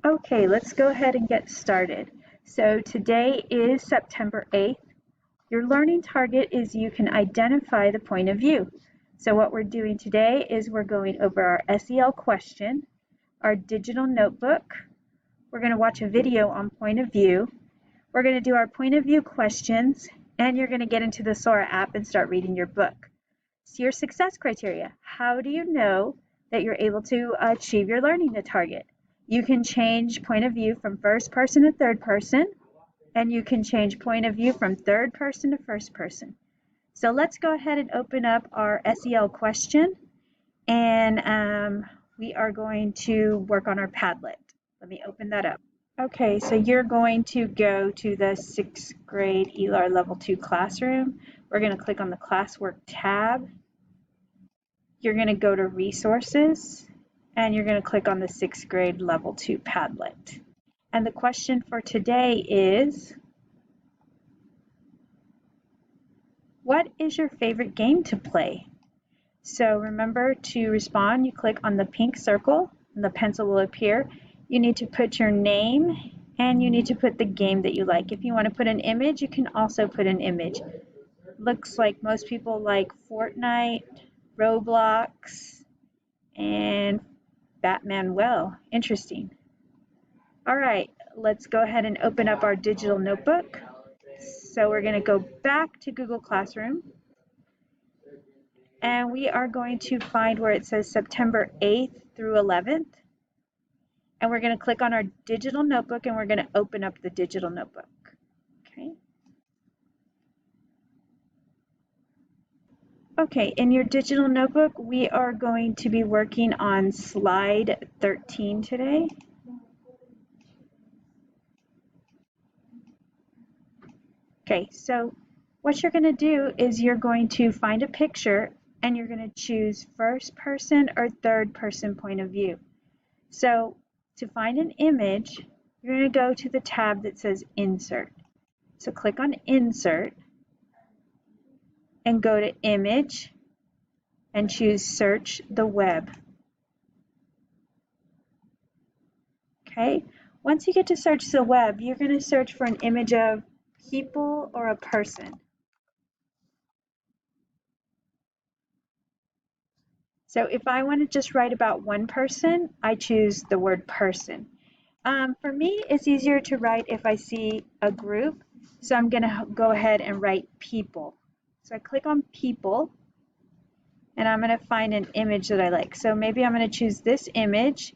Okay, let's go ahead and get started. So today is September 8th. Your learning target is you can identify the point of view. So what we're doing today is we're going over our SEL question, our digital notebook. We're going to watch a video on point of view. We're going to do our point of view questions, and you're going to get into the SOAR app and start reading your book. So your success criteria. How do you know that you're able to achieve your learning target? You can change point of view from first person to third person, and you can change point of view from third person to first person. So let's go ahead and open up our SEL question, and we are going to work on our Padlet. Let me open that up. Okay, so you're going to go to the 6th grade ELAR Level 2 classroom. We're going to click on the Classwork tab. You're going to go to Resources, and you're going to click on the 6th grade Level 2 Padlet. And the question for today is, what is your favorite game to play? So remember to respond, you click on the pink circle, and the pencil will appear. You need to put your name, and you need to put the game that you like. If you want to put an image, you can also put an image. Looks like most people like Fortnite, Roblox, and Batman. Well, interesting. All right, let's go ahead and open up our digital notebook. So we're going to go back to Google Classroom, and we are going to find where it says September 8th through 11th, and we're going to click on our digital notebook, and we're going to open up the digital notebook. Okay. Okay, in your digital notebook, we are going to be working on slide 13 today. Okay, so what you're going to do is you're going to find a picture, and you're going to choose first person or third person point of view. So to find an image, you're going to go to the tab that says Insert. So click on Insert and go to Image and choose Search the Web. Okay, once you get to search the web, you're going to search for an image of people or a person. So if I want to just write about one person, I choose the word person. For me, it's easier to write if I see a group, so I'm going to go ahead and write people. So I click on people, and I'm going to find an image that I like. So maybe I'm going to choose this image,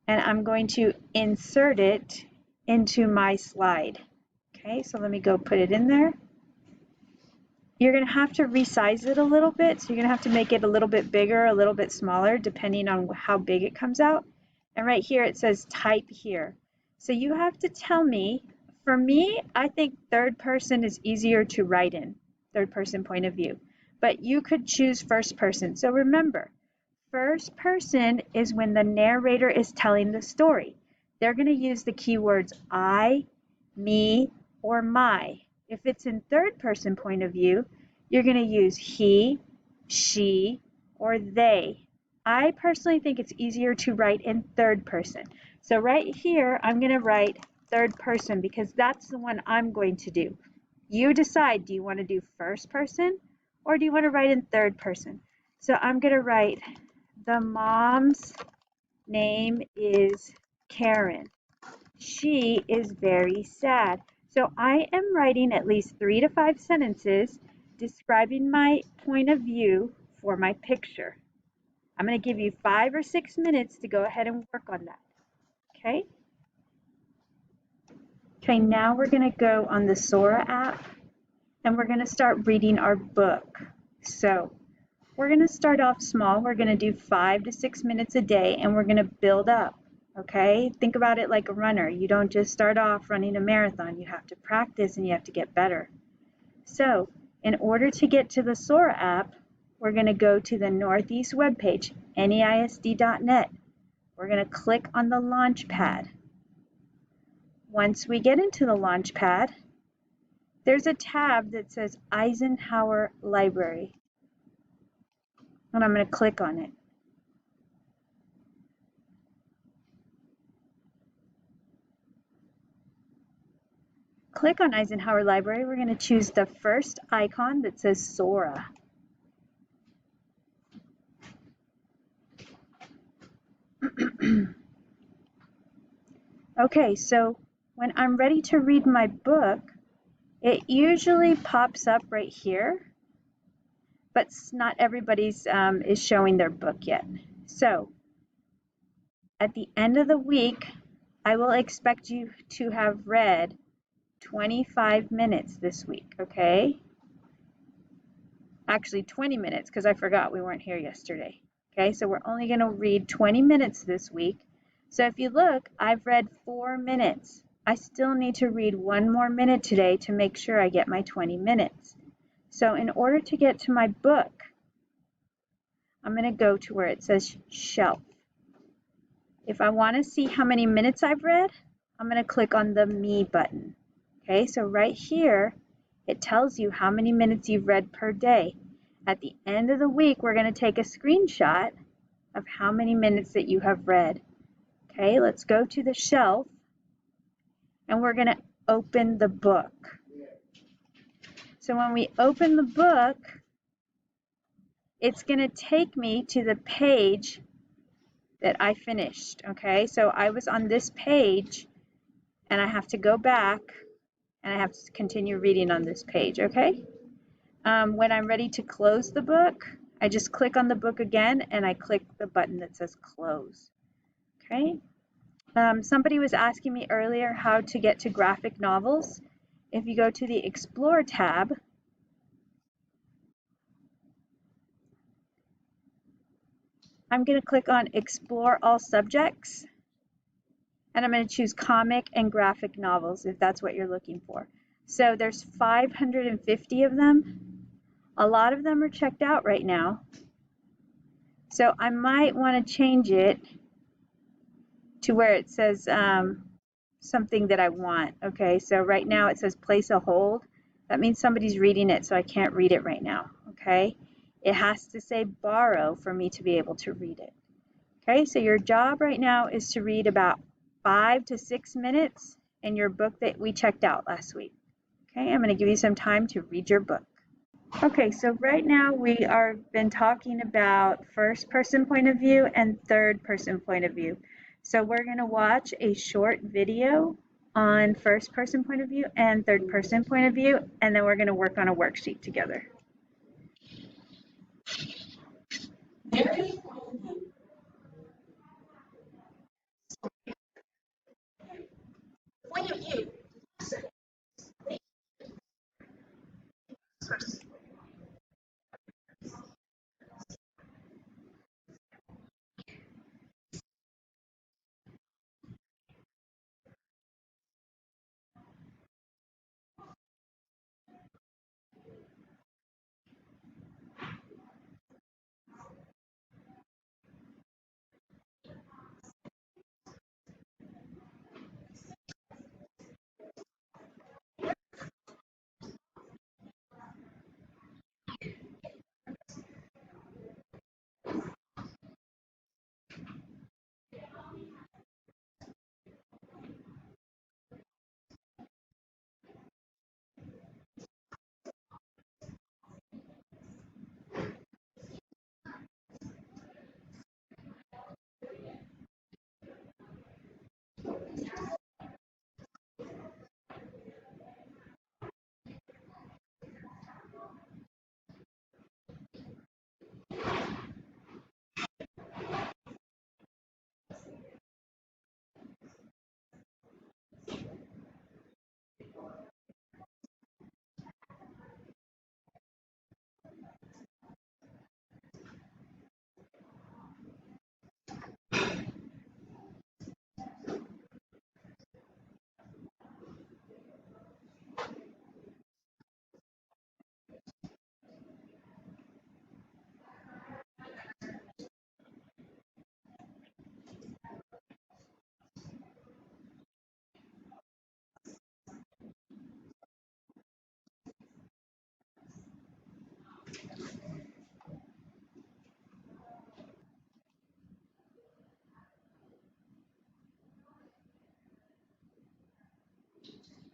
and I'm going to insert it into my slide. Okay, so let me go put it in there. You're going to have to resize it a little bit, so you're going to have to make it a little bit bigger, a little bit smaller, depending on how big it comes out. And right here it says type here. So you have to tell me, for me, I think third person is easier to write in, third person point of view. But you could choose first person. So remember, first person is when the narrator is telling the story. They're going to use the keywords I, me, or my. If it's in third person point of view, you're going to use he, she, or they. I personally think it's easier to write in third person. So right here, I'm going to write third person because that's the one I'm going to do. You decide, do you want to do first person or do you want to write in third person? So I'm going to write, the mom's name is Karen. She is very sad. So I am writing at least 3 to 5 sentences describing my point of view for my picture. I'm going to give you 5 or 6 minutes to go ahead and work on that. Okay? Okay, now we're going to go on the SOAR app, and we're going to start reading our book. So we're going to start off small. We're going to do 5 to 6 minutes a day, and we're going to build up. Okay, think about it like a runner. You don't just start off running a marathon. You have to practice and you have to get better. So in order to get to the SOAR app, we're going to go to the Northeast webpage, neisd.net. We're going to click on the launch pad. Once we get into the launch pad, there's a tab that says Eisenhower Library. And I'm going to click on it. click on Eisenhower Library, we're going to choose the first icon that says SOAR. Okay, so when I'm ready to read my book, it usually pops up right here, but not everybody's is showing their book yet. So at the end of the week, I will expect you to have read 25 minutes this week, okay? Actually 20 minutes because I forgot we weren't here yesterday. Okay, so we're only going to read 20 minutes this week. So if you look, I've read 4 minutes. I still need to read 1 more minute today to make sure I get my 20 minutes. So in order to get to my book, I'm going to go to where it says shelf. If I want to see how many minutes I've read, I'm going to click on the Me button. Okay, so right here, it tells you how many minutes you've read per day. At the end of the week, we're going to take a screenshot of how many minutes that you have read. Okay, let's go to the shelf, and we're going to open the book. So when we open the book, it's going to take me to the page that I finished. Okay, so I was on this page, and I have to go back, and I have to continue reading on this page, okay? When I'm ready to close the book, I just click on the book again, and I click the button that says close, okay? Somebody was asking me earlier how to get to graphic novels. If you go to the Explore tab, I'm going to click on Explore All Subjects, and I'm going to choose comic and graphic novels if that's what you're looking for. So there's 550 of them. A lot of them are checked out right now. So I might want to change it to where it says something that I want. Okay, so right now it says place a hold. That means somebody's reading it, so I can't read it right now. Okay, it has to say borrow for me to be able to read it. Okay, so your job right now is to read about 5 to 6 minutes in your book that we checked out last week. Okay, I'm going to give you some time to read your book. Okay, so right now we are been talking about first person point of view and third person point of view. So we're going to watch a short video on first person point of view and third person point of view, and then we're going to work on a worksheet together.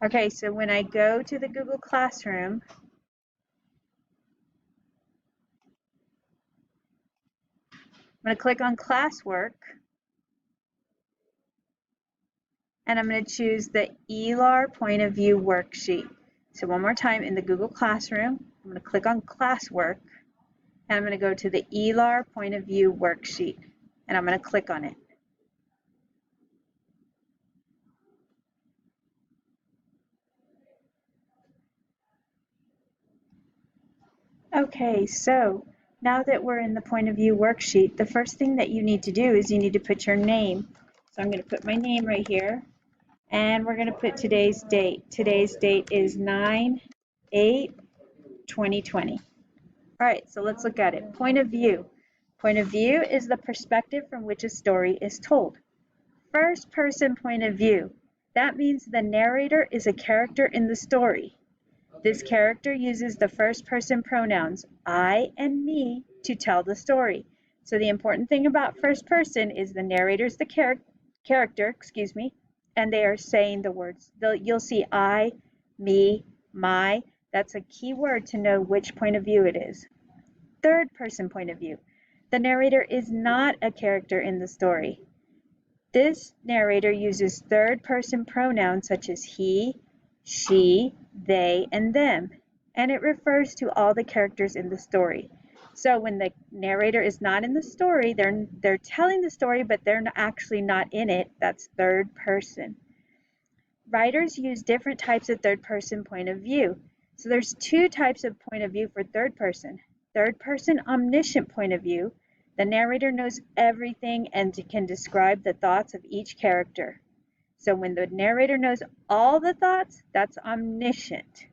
Okay, so when I go to the Google Classroom, I'm going to click on classwork, and I'm going to choose the ELAR point of view worksheet. So one more time, in the Google Classroom, I'm going to click on classwork, and I'm going to go to the ELAR point of view worksheet, and I'm going to click on it. Okay, so now that we're in the point of view worksheet, the first thing that you need to do is you need to put your name. So I'm going to put my name right here, and we're going to put today's date. Today's date is 9/8/2020. All right, so let's look at it. Point of view. Point of view is the perspective from which a story is told. First person point of view. That means the narrator is a character in the story. This character uses the first person pronouns I and me to tell the story. So the important thing about first person is the narrator's the character, and they are saying the words. You'll see I, me, my. That's a key word to know which point of view it is. Third person point of view. The narrator is not a character in the story. This narrator uses third person pronouns such as he, she, they, and them, and it refers to all the characters in the story. So when the narrator is not in the story, they're telling the story, but they're actually not in it. That's third person. Writers use different types of third person point of view. So there's two types of point of view for third person. Third person omniscient point of view. The narrator knows everything and can describe the thoughts of each character. So when the narrator knows all the thoughts, that's omniscient.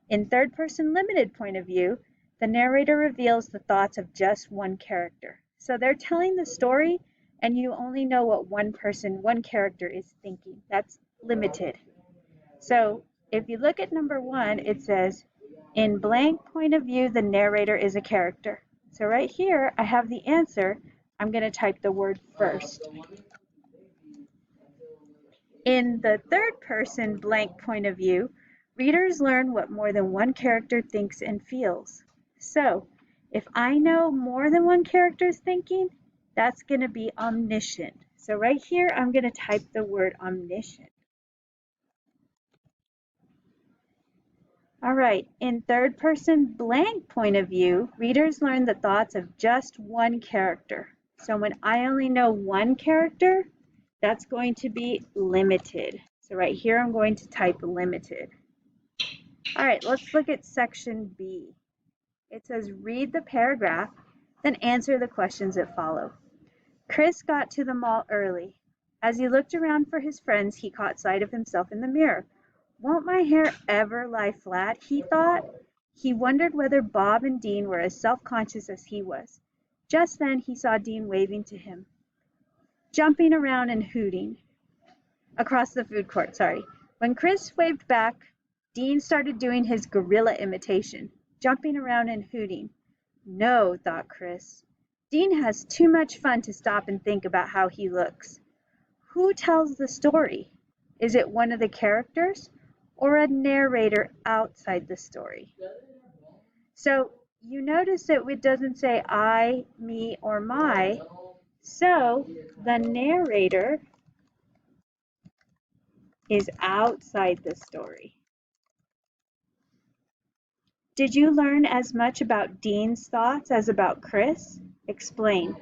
In third person limited point of view, the narrator reveals the thoughts of just one character. So they're telling the story and you only know what one character is thinking. That's limited. So if you look at number 1, it says, in blank point of view, the narrator is a character. So right here, I have the answer. I'm going to type the word first. In the third person blank point of view, readers learn what more than one character thinks and feels. So if I know more than one character is thinking, that's going to be omniscient. So right here, I'm going to type the word omniscient. All right, in third person blank point of view, readers learn the thoughts of just one character. So when I only know one character, that's going to be limited. So right here, I'm going to type limited. All right, let's look at section B. It says read the paragraph, then answer the questions that follow. Chris got to the mall early. As he looked around for his friends, he caught sight of himself in the mirror. Won't my hair ever lie flat? He thought. He wondered whether Bob and Dean were as self-conscious as he was. Just then he saw Dean waving to him, jumping around and hooting across the food court. When Chris waved back, Dean started doing his gorilla imitation, jumping around and hooting. No, thought Chris. Dean has too much fun to stop and think about how he looks. Who tells the story? Is it one of the characters or a narrator outside the story? So you notice that it doesn't say I, me, or my. So the narrator is outside the story. Did you learn as much about Dean's thoughts as about Chris? Explain.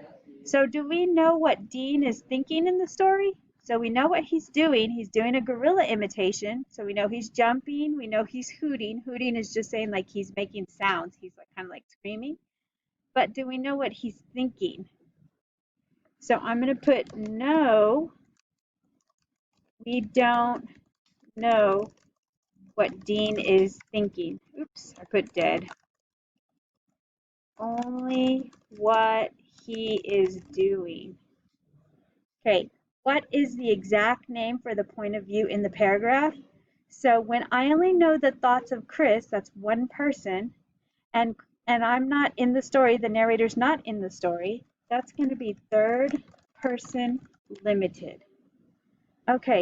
So do we know what Dean is thinking in the story? So we know what he's doing. He's doing a gorilla imitation. So we know he's jumping. We know he's hooting. Hooting is just saying like he's making sounds. He's like kind of like screaming. But do we know what he's thinking? So I'm going to put no. We don't know what Dean is thinking. Oops, I put dead. Only what he is doing. Okay, what is the exact name for the point of view in the paragraph? So when I only know the thoughts of Chris, that's one person, and I'm not in the story, the narrator's not in the story, that's going to be third person limited. Okay.